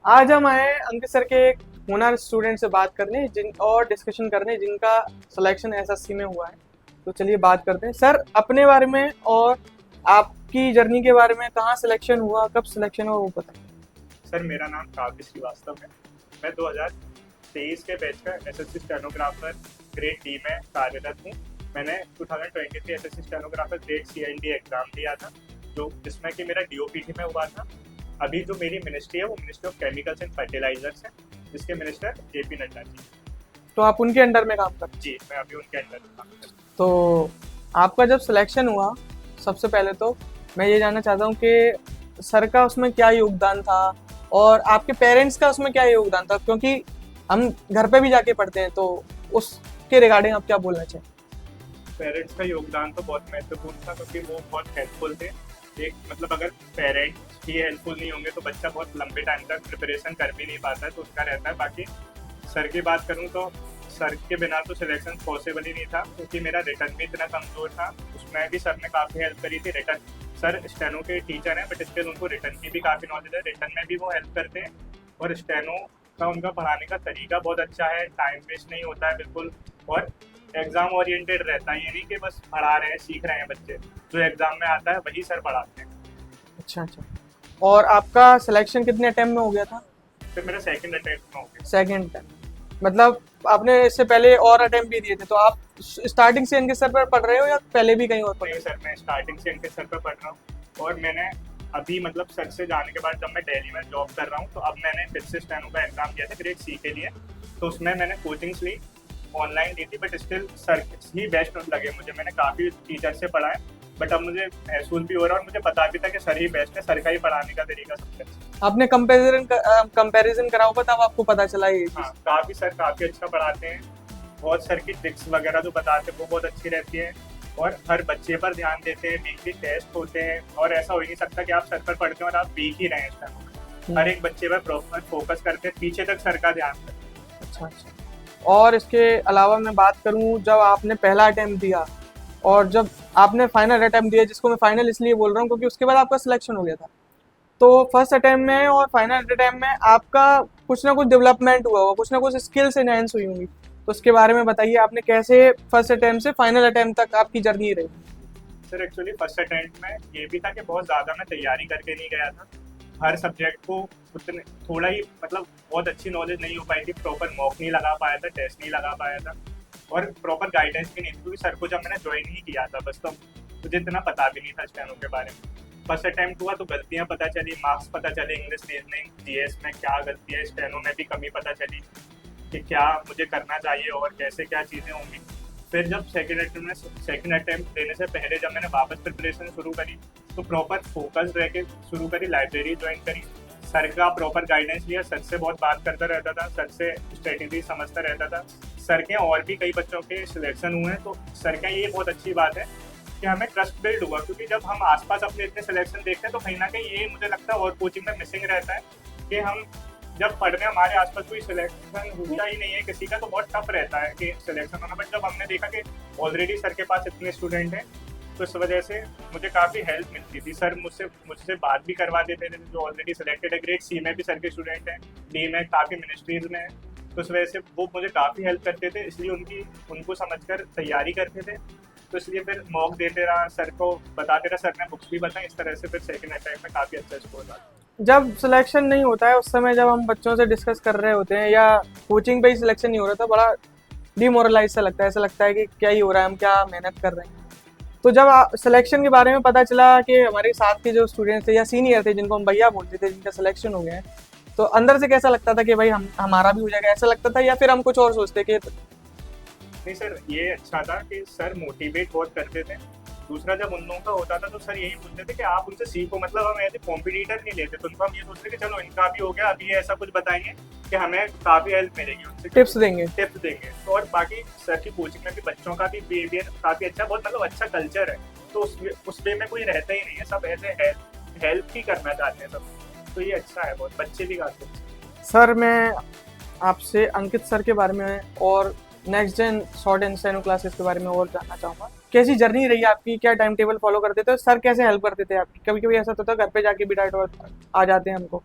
आज हम आए हैं अंकित सर के एक हुनर स्टूडेंट से बात करने जिन और डिस्कशन करने जिनका सिलेक्शन एसएससी में हुआ है। तो चलिए बात करते हैं सर अपने बारे में और आपकी जर्नी के बारे में, कहाँ सिलेक्शन हुआ, कब सिलेक्शन हुआ, वो बताइए। सर मेरा नाम काव्य श्रीवास्तव है। मैं 2023 के बैच का एसएससी स्टेनोग्राफर ग्रेड डी में कार्यरत हूँ। मैंने 2023 SSC stenographer grade C&D exam दिया था, जो जिसमें कि मेरा डीओपीटी में हुआ था। अभी जो मेरी मिनिस्ट्री है वो ministry of chemicals and fertilizers है, जिसके मिनिस्टर जेपी नड्डा जी। तो आप उनके अंडर में काम करते हैं। जी, मैं अभी उनके अंडर में काम कर रहा हूँ। तो आपका जब सिलेक्शन हुआ, सबसे पहले तो मैं ये जानना चाहता हूँ कि सर का उसमें क्या योगदान था और आपके पेरेंट्स का उसमें क्या योगदान था, क्योंकि हम घर पे भी जाके पढ़ते हैं, तो उसके रिगार्डिंग आप क्या बोलना चाहिए। पेरेंट्स का योगदान तो बहुत महत्वपूर्ण था, क्योंकि वो बहुत हेल्पफुल थे। एक मतलब अगर पेरेंट्स ही हेल्पफुल नहीं होंगे तो बच्चा बहुत लंबे टाइम तक प्रिपरेशन कर भी नहीं पाता है, तो उसका रहता है। बाकी सर की बात करूँ तो सर के बिना तो सिलेक्शन पॉसिबल ही नहीं था, क्योंकि मेरा रिटर्न भी इतना कमज़ोर था। उसमें भी सर ने काफ़ी हेल्प करी थी। रिटर्न सर स्टेनो के टीचर हैं, बट स्टिल उनको रिटर्न की भी काफ़ी नॉलेज है। रिटर्न में भी वो हेल्प करते हैं, और स्टेनो का उनका पढ़ाने का तरीका बहुत अच्छा है। टाइम वेस्ट नहीं होता है बिल्कुल, और एग्जाम ओरिएंटेड रहता है। ये नहीं कि बस पढ़ा रहे हैं, सीख रहे हैं बच्चे। जो एग्जाम में आता है वही सर पढ़ाते हैं। अच्छा अच्छा। और आपका सिलेक्शन कितने अटेम्प्ट में हो गया था। फिर मेरा सेकंड अटेम्प्ट में हो गया। सेकंड अटेम्प्ट, मतलब आपने इससे पहले और अटेम्प्ट भी दिए थे, तो आप स्टार्टिंग से इनके सर पर पढ़ रहे हो या पहले भी कहीं और पढ़ नहीं रहे सर, मैं स्टार्टिंग से इनके सर पर पढ़ रहा हूँ। और मैंने अभी मतलब सर से जाने के बाद जब मैं दिल्ली में जॉब कर रहा हूँ, तो अब मैंने फिर से स्टेनो का एग्जाम दिया था ग्रेड सी के लिए। तो उसमें मैंने कोचिंग्स ली, ऑनलाइन दी थी, but still sir he best लगे मुझे। मैंने काफ़ी टीचर से पढ़ा है, बट अब मुझे महसूस भी हो रहा है और मुझे पता भी था कि सर ही बेस्ट है। सर का ही पढ़ाने का तरीका सबसे अच्छा। हो। आपने कंपैरिजन करा होगा तब आपको पता चला ये चीज़। हाँ, काफ़ी सर काफ़ी अच्छा पढ़ाते हैं। बहुत सर की ट्रिक्स वगैरह जो बताते हैं वो बहुत अच्छी रहती है, और हर बच्चे पर ध्यान देते हैं। वीकली टेस्ट होते हैं, और ऐसा हो ही नहीं सकता कि आप सर पर पढ़ते हैं और आप वीक ही रहें इस टाइम। हर एक बच्चे पर प्रॉपर फोकस करते हैं, पीछे तक सर का ध्यान रखते हैं। अच्छा अच्छा। और इसके अलावा मैं बात करूं, जब आपने पहला अटेम्प्ट दिया और जब आपने फाइनल अटेम्प्ट दिया, जिसको मैं फाइनल इसलिए बोल रहा हूँ क्योंकि उसके बाद आपका सिलेक्शन हो गया था, तो फर्स्ट अटेम्प्ट में और फाइनल अटेम्प्ट में आपका कुछ ना कुछ डेवलपमेंट हुआ होगा, कुछ ना कुछ स्किल्स एनहेंस हुई होंगी। तो उसके बारे में बताइए, आपने कैसे फर्स्ट अटेम्प्ट से फाइनल अटेम्प्ट तक आपकी जर्नी रही। सर एक्चुअली फर्स्ट अटेम्प्ट में ये भी था कि बहुत ज़्यादा मैं तैयारी करके नहीं गया था। हर सब्जेक्ट को उतने थोड़ा ही मतलब बहुत अच्छी नॉलेज नहीं हो पाई थी। प्रॉपर मॉक नहीं लगा पाया था, टेस्ट नहीं लगा पाया था, और प्रॉपर गाइडेंस भी नहीं थी, क्योंकि सर को जब मैंने ज्वाइन ही किया था बस, तो मुझे इतना पता भी नहीं था स्टेनो के बारे में। फर्स्ट अटेम्प्ट हुआ तो गलतियाँ पता चली, मार्क्स पता चले, इंग्लिश रीजनिंग जीएस में क्या गलती है, स्टेनो में भी कमी पता चली कि क्या मुझे करना चाहिए और कैसे क्या चीज़ें होंगी। फिर जब सेकंड अटेम्प्ट देने से पहले जब मैंने वापस प्रिपरेशन शुरू करी, तो प्रॉपर फोकस रह के शुरू करी, लाइब्रेरी ज्वाइन करी, सर का प्रॉपर गाइडेंस लिया, सर से बहुत बात करता रहता था, सर से स्ट्रेटेजी समझता रहता था। सर के और भी कई बच्चों के सिलेक्शन हुए हैं, तो सर का ये बहुत अच्छी बात है कि हमें ट्रस्ट बिल्ड हुआ। क्योंकि जब हम आसपास अपने इतने सिलेक्शन देखते हैं, तो कहीं ना कहीं ये मुझे लगता है और कोचिंग में मिसिंग रहता है कि हम जब पढ़ने हमारे आसपास कोई सिलेक्शन होता ही नहीं है किसी का, तो बहुत टफ रहता है कि सिलेक्शन होना। बट जब हमने देखा कि ऑलरेडी सर के पास इतने स्टूडेंट हैं, तो इस वजह से मुझे काफ़ी हेल्प मिलती थी। सर मुझसे बात भी करवा देते थे जो ऑलरेडी सिलेक्टेड है। ग्रेड सी में भी सर के स्टूडेंट हैं, डी में काफ़ी मिनिस्ट्रीज में हैं, तो इस वजह से वो मुझे काफ़ी हेल्प करते थे। इसलिए उनको समझकर तैयारी करते थे। तो इसलिए फिर मॉक देते रहा, सर को बताते रहा, सर ने बुक्स भी बताई। इस तरह से फिर सेकंड अटेम्प्ट में काफ़ी अच्छा स्कोर था। जब सिलेक्शन नहीं होता है उस समय, जब हम बच्चों से डिस्कस कर रहे होते हैं या कोचिंग पे ही सिलेक्शन नहीं हो रहा, तो बड़ा डिमोरलाइज सा लगता है, ऐसा लगता है कि क्या ही हो रहा है, हम क्या मेहनत कर रहे हैं। तो जब सिलेक्शन के बारे में पता चला कि हमारे साथ के जो स्टूडेंट्स थे या सीनियर थे, जिनको हम भैया बोलते थे, जिनका सिलेक्शन हो गया है, तो अंदर से कैसा लगता था कि भाई हमारा भी हो जाएगा, ऐसा लगता था, या फिर हम कुछ और सोचते कि नहीं सर, ये अच्छा था कि सर मोटिवेट बहुत करते थे। दूसरा, जब उन लोगों का होता था तो सर यही बोलते थे कि आप उनसे सीखो। मतलब हम ऐसे कॉम्पिटिटर नहीं लेते, तो उनको हम ये सोचते कि चलो इनका भी हो गया, अभी ये ऐसा कुछ बताएंगे कि हमें काफ़ी हेल्प मिलेगी उनसे, टिप्स देंगे। तो और बाकी सर की कोचिंग में भी बच्चों का भी बिहेवियर काफ़ी अच्छा, बहुत मतलब अच्छा कल्चर है। तो उस वे में कोई रहता ही नहीं है, सब ऐसे हेल्प ही करना चाहते हैं सब। तो ये अच्छा है, बहुत बच्चे भी काफ़ी अच्छे। सर मैं आपसे अंकित सर के बारे में और next gen short and steno classes के बारे में और जानना चाहूँगा। कैसी जर्नी रही आपकी, क्या टाइम टेबल फॉलो करते थे, सर कैसे हेल्प करते थे आपकी। कभी कभी ऐसा होता था घर पे जाके भी डाइट आ जाते हैं हमको,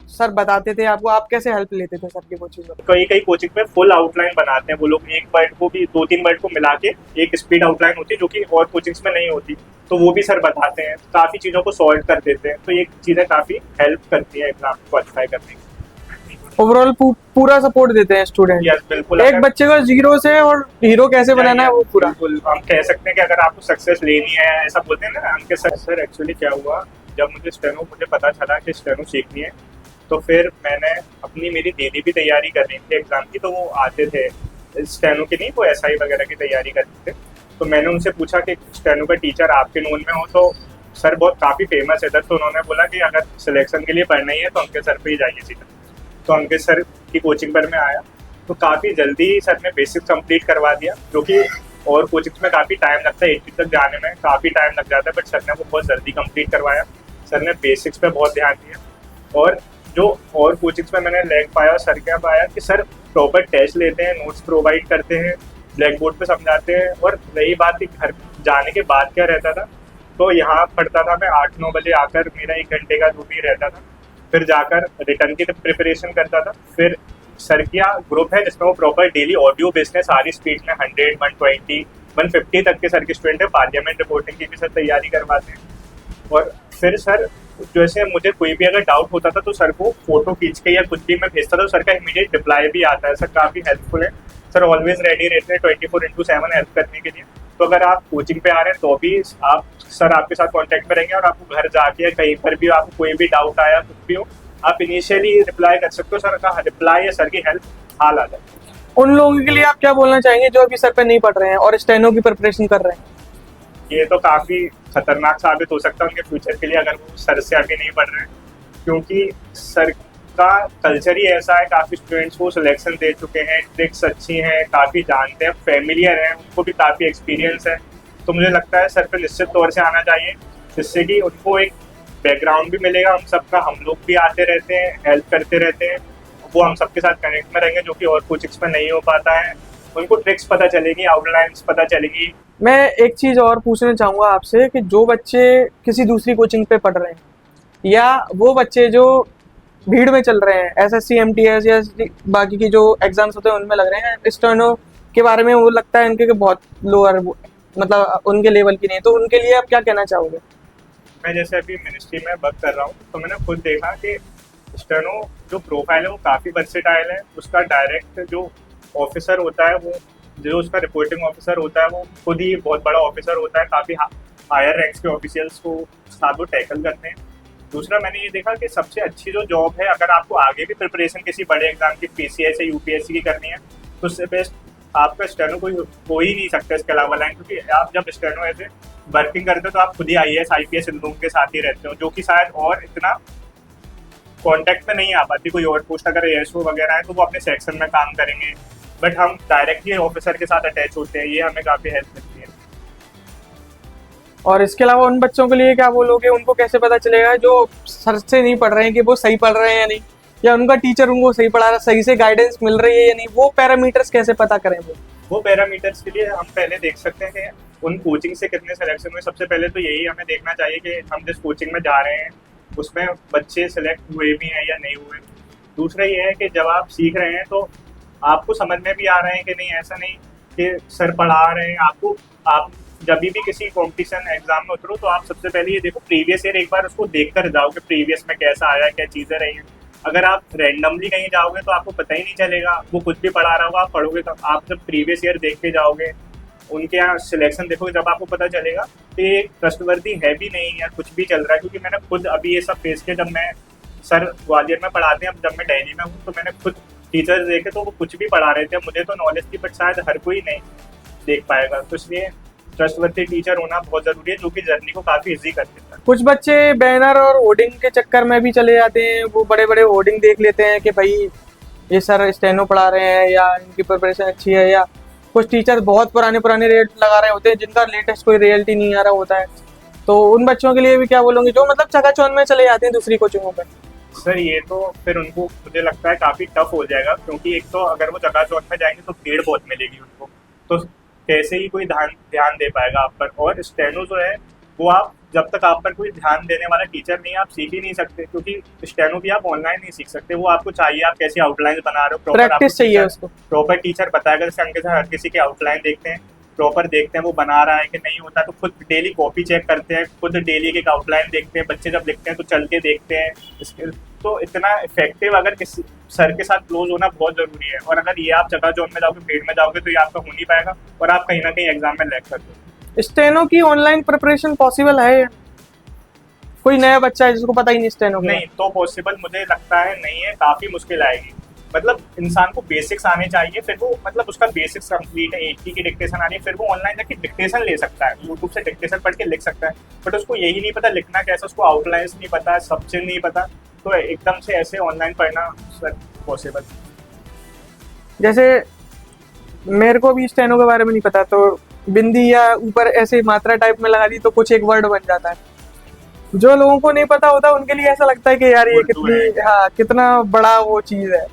सर बताते थे आपको, आप कैसे हेल्प लेते थे सर की कोचिंग में? कई कई कोचिंग में फुल आउटलाइन बनाते हैं वो लोग, एक वर्ड को भी 2-3 वर्ड को मिला के एक स्पीड आउटलाइन होती है जो कि और कोचिंग्स में नहीं होती, तो वो भी सर बताते हैं, काफी चीजों को सॉल्व कर देते हैं, तो ये चीजें काफी हेल्प करती है एग्जाम क्वालिफाई करने की। ओवरऑल पूरा सपोर्ट देते हैं स्टूडेंट। यस बिल्कुल। एक बच्चे को जीरो से और हीरो कैसे बनाना है वो पूरा। बिल्कुल, हम कह सकते हैं कि अगर आपको सक्सेस लेनी है, ऐसा बोलते हैं ना हमके सर एक्चुअली क्या हुआ, जब मुझे पता चला कि स्टेनो सीखनी है, तो फिर मैंने मेरी दीदी भी तैयारी कर रही थी एग्जाम की, तो वो आते थे स्टेनो की, नहीं वो एसआई वगैरह की तैयारी करते थे, तो मैंने उनसे पूछा कि स्टेनो का टीचर आपके नोन में हो, तो सर बहुत काफ़ी फेमस है इधर, तो उन्होंने बोला कि अगर सिलेक्शन के लिए पढ़ना ही है तो अंकित सर पे ही जाइए सीधा। तो अंकित सर की कोचिंग पर मैं आया, तो काफ़ी जल्दी सर ने बेसिक कंप्लीट करवा दिया, जो कि और कोचिंग्स में काफ़ी टाइम लगता है, 80 तक जाने में काफ़ी टाइम लग जाता है, बट सर ने वो बहुत जल्दी कंप्लीट करवाया। सर ने बेसिक्स पे बहुत ध्यान दिया, और जो और कोचिंग्स में मैंने लैग पाया, सर क्या पाया कि सर प्रॉपर टेस्ट लेते हैं, नोट्स प्रोवाइड करते हैं, ब्लैक बोर्ड पे समझाते हैं, और रही बात कि घर जाने के बाद क्या रहता था, तो यहाँ पढ़ता था मैं 8-9 बजे आकर, मेरा 1 घंटे का जो भी रहता था, फिर जाकर रिटर्न की प्रिपरेशन करता था। फिर सर का ग्रुप है जिसमें वो प्रॉपर डेली ऑडियो बेस्ड है, सारी स्पीड में 100, 120, 150 तक के सर के स्टूडेंट है, पार्लियामेंट रिपोर्टिंग की भी सर तैयारी करवाते हैं। और फिर सर जैसे मुझे कोई भी अगर डाउट होता था तो सर को फोटो खींच के या कुछ भी मैं भेजता था, तो सर का इमीडिएट रिप्लाई भी आता है। सर काफ़ी हेल्पफुल है, सर ऑलवेज रेडी रहते हैं 24/7 हेल्प करने के लिए। तो अगर आप कोचिंग पे आ रहे हैं तो भी आप सर आपके साथ कांटेक्ट में रहेंगे, और आपको घर जाके या कहीं पर भी आपको कोई भी डाउट आया कुछ भी हो, आप इनिशियली रिप्लाई कर सकते हो, सर का रिप्लाई या सर की हेल्प हाल आ जाए। उन लोगों के लिए आप क्या बोलना चाहेंगे जो अभी सर पे नहीं पढ़ रहे हैं और स्टेनो की प्रिपरेशन कर रहे हैं? ये तो काफ़ी खतरनाक साबित हो सकता है उनके फ्यूचर के लिए अगर वो सर से आगे नहीं पढ़ रहे हैं, क्योंकि सर का कल्चर ही ऐसा है, काफ़ी स्टूडेंट्स को सिलेक्शन दे चुके हैं, ट्रिक्स अच्छी हैं, काफ़ी जानते हैं, फेमिलियर हैं, उनको भी काफ़ी एक्सपीरियंस है। तो मुझे लगता है सर पे निश्चित तौर से आना चाहिए, जिससे कि उनको एक बैकग्राउंड भी मिलेगा हम सबका, हम लोग भी आते रहते हैं, हेल्प करते रहते हैं, वो हम सबके साथ कनेक्ट में रहेंगे, जो कि और कोचिंग्स में नहीं हो पाता है। उनको ट्रिक्स पता चलेगी, आउटलाइंस पता चलेगी। मैं एक चीज़ और पूछना चाहूँगा आपसे कि जो बच्चे किसी दूसरी कोचिंग पे पढ़ रहे हैं या वो बच्चे जो भीड़ में चल रहे हैं, एसएससी एमटीएस या बाकी की जो एग्जाम्स होते हैं उनमें लग रहे हैं, स्टेनो के बारे में वो लगता है इनके कि बहुत लोअर, मतलब उनके लेवल की नहीं, तो उनके लिए आप क्या कहना चाहोगे? मैं जैसे अभी मिनिस्ट्री में वर्क कर रहा हूँ, तो मैंने खुद देखा कि स्टेनो जो प्रोफाइल है वो काफ़ी वर्सेटाइल है। उसका डायरेक्ट जो ऑफिसर होता है, वो जो उसका रिपोर्टिंग ऑफिसर होता है, वो खुद ही बहुत बड़ा ऑफिसर होता है, काफ़ी हायर रैंक्स के ऑफिशियल्स को साथ वो टैकल करते हैं। दूसरा मैंने ये देखा कि सबसे अच्छी जो जॉब है, अगर आपको आगे भी प्रिपरेशन किसी बड़े एग्जाम की पीसीएस या यूपीएससी की करनी है, तो उससे बेस्ट आपका स्टेनो कोई हो ही नहीं सकता इसके अलावा लाइन, क्योंकि आप जब स्टेनो ऐसे वर्किंग करते हो तो आप खुद ही आईएएस आईपीएस इन लोगों के साथ ही रहते हो, जो कि शायद और इतना कॉन्टैक्ट में नहीं आ पाती। कोई और पोस्ट अगर एएसओ वगैरह है तो वो अपने सेक्शन में काम करेंगे, बट हम डायरेक्टली ऑफिसर के साथ अटैच होते हैं, ये हमें काफ़ी हेल्प मिलती है। और इसके अलावा उन बच्चों के लिए क्या बोलोगे, उनको कैसे पता चलेगा जो सर से नहीं पढ़ रहे हैं कि वो सही पढ़ रहे हैं या नहीं, या उनका टीचर उनको सही पढ़ा रहा है, सही से गाइडेंस मिल रही है या नहीं, वो पैरामीटर्स कैसे पता करें? वो पैरामीटर्स के लिए हम पहले देख सकते हैं कि उन कोचिंग से कितने सिलेक्शन हुए। सबसे पहले तो यही हमें देखना चाहिए कि हम जिस कोचिंग में जा रहे हैं उसमें बच्चे सिलेक्ट हुए भी हैं या नहीं हुए। दूसरा ये है कि जब आप सीख रहे हैं तो आपको समझ में भी आ रहे हैं कि नहीं, ऐसा नहीं कि सर पढ़ा रहे हैं आपको। आप जब भी किसी कॉम्पिटिशन एग्जाम में उतरो तो आप सबसे पहले ये देखो प्रीवियस ईयर, एक बार उसको देख कर जाओ कि प्रीवियस में कैसा आया, क्या चीज़ें रही हैं। अगर आप रैंडमली कहीं जाओगे तो आपको पता ही नहीं चलेगा, वो कुछ भी पढ़ा रहा होगा, आप पढ़ोगे तो आप जब प्रीवियस ईयर देख के जाओगे, उनके यहाँ सिलेक्शन देखोगे, जब आपको पता चलेगा कि ये ट्रस्टवर्दी है भी नहीं या कुछ भी चल रहा है। क्योंकि मैंने खुद अभी ये सब फेस किया, जब मैं सर ग्वालियर में पढ़ाते हैं, अब जब मैं दिल्ली में हूँ तो मैंने खुद टीचर्स देखे तो वो कुछ भी पढ़ा रहे थे, मुझे तो नॉलेज थी बट शायद हर कोई नहीं देख पाएगा। तो इसलिए ट्रस्टवर्दी टीचर होना बहुत ज़रूरी है, जो कि जर्नी को काफ़ी ईजी कर देता है। कुछ बच्चे बैनर और होर्डिंग के चक्कर में भी चले जाते हैं, वो बड़े बड़े होर्डिंग देख लेते हैं कि भाई ये सर स्टेनो पढ़ा रहे हैं या इनकी प्रिपरेशन अच्छी है, या कुछ टीचर बहुत पुराने रेट लगा रहे होते हैं जिनका लेटेस्ट कोई रियलिटी नहीं आ रहा होता है। तो उन बच्चों के लिए भी क्या बोलोगे जो मतलब चकाचौंध में चले जाते हैं दूसरी कोचिंगों पर? सर ये तो फिर उनको मुझे लगता है काफ़ी टफ हो जाएगा, क्योंकि एक तो अगर वो चकाचौंध में जाएंगे तो भीड़ बहुत मिलेगी उनको, तो कैसे ही कोई ध्यान दे पाएगा आप पर। और स्टेनो जो है वो आप जब तक आप पर कोई ध्यान देने वाला टीचर नहीं है आप सीख ही नहीं सकते, क्योंकि स्टेनो भी आप ऑनलाइन नहीं सीख सकते। वो आपको चाहिए आप कैसी आउटलाइन बना रहे हो, प्रैक्टिस चाहिए उसको। प्रॉपर टीचर बताएगा। जैसे हम कैसे हर किसी की आउटलाइन देखते हैं, प्रॉपर देखते हैं वो बना रहा है कि नहीं होता, तो खुद डेली कॉपी चेक करते हैं, खुद डेली एक आउटलाइन देखते हैं। बच्चे जब लिखते हैं तो चल के देखते हैं। तो इतना इफेक्टिव अगर किसी सर के साथ क्लोज होना बहुत जरूरी है। और अगर ये आप जगह जोन में जाओगे, भीड़ में जाओगे, तो ये आपका हो नहीं पाएगा और आप कहीं ना कहीं एग्जाम में लैग कर दोगे। स्टेनो की ऑनलाइन प्रिपरेशन पॉसिबल है? कोई नया बच्चा है जिसको पता ही नहीं स्टेनो नहीं तो पॉसिबल मुझे लगता है नहीं है, काफी मुश्किल आएगी। मतलब इंसान को बेसिक्स आने चाहिए, फिर वो मतलब उसका बेसिक्स कंप्लीट है, 80 की डिक्टेशन आनी है, फिर वो ऑनलाइन जाके डिक्टेशन ले सकता है, यूट्यूब से डिक्टेशन पढ़ के लिख सकता है। बट उसको यही नहीं पता लिखना कैसा, उसको आउटलाइंस नहीं पता, सबसे नहीं पता, तो एकदम से ऐसे ऑनलाइन पढ़ना सर पॉसिबल। जैसे मेरे को भी स्टेनो के बारे में नहीं पता, तो बिंदी या ऊपर ऐसे मात्रा टाइप में लगा दी तो कुछ एक वर्ड बन जाता है। जो लोगों को नहीं पता होता उनके लिए ऐसा लगता है कि यार ये उर्दू है। कितनी, हाँ, कितना बड़ा वो चीज है।